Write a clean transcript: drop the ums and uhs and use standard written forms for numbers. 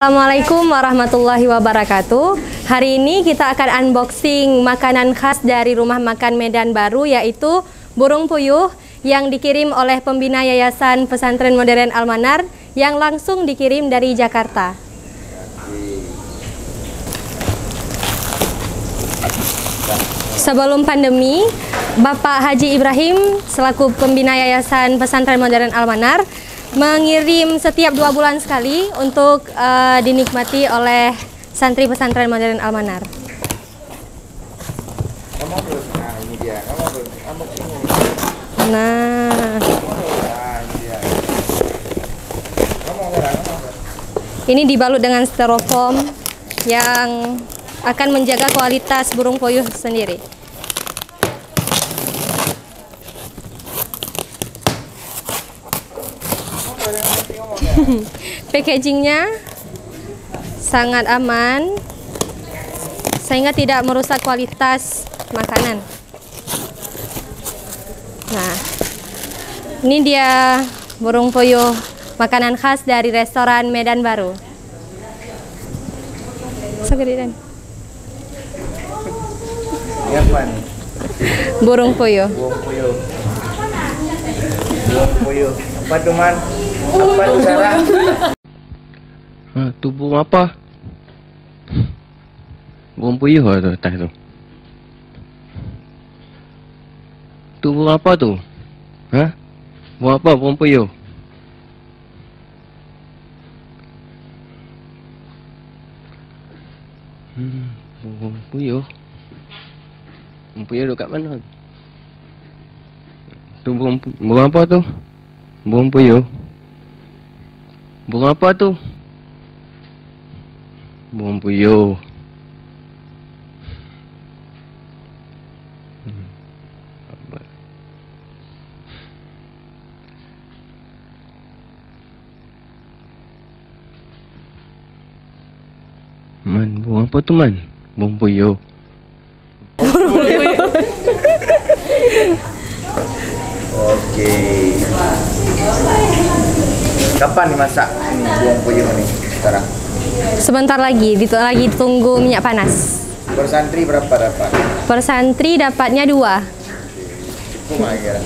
Assalamualaikum warahmatullahi wabarakatuh. Hari ini kita akan unboxing makanan khas dari Rumah Makan Medan Baru, yaitu burung puyuh yang dikirim oleh pembina Yayasan Pesantren Modern Al-Manar yang langsung dikirim dari Jakarta. Sebelum pandemi, Bapak Haji Ibrahim selaku pembina Yayasan Pesantren Modern Al-Manar mengirim setiap 2 bulan sekali untuk dinikmati oleh santri pesantren modern Al-Manar. Nah, ini dibalut dengan styrofoam yang akan menjaga kualitas burung puyuh sendiri. Packagingnya sangat aman sehingga tidak merusak kualitas makanan. Nah, ini dia burung puyuh makanan khas dari restoran Medan Baru. Segeridan. Ini apa nih? Burung puyuh. Burung puyuh. Burung puyuh. Apa tuh, Man? Apa tuh, Sarah? Tu burung apa? Burung puyuh tu atas tu. Tu burung apa tu? Ha? Burung apa? Burung puyuh. Burung puyuh. Burung puyuh duduk kat mana? Tu burung apa tu? Burung puyuh. Burung apa tu? Burung puyuh. Man, burung apa tu, Man? Burung puyuh. Okey. Kapan dimasak ini burung puyuh ni sekarang? Sebentar lagi, tunggu minyak panas. Per santri berapa dapat? Per santri dapatnya 2. Cukup lagi kan?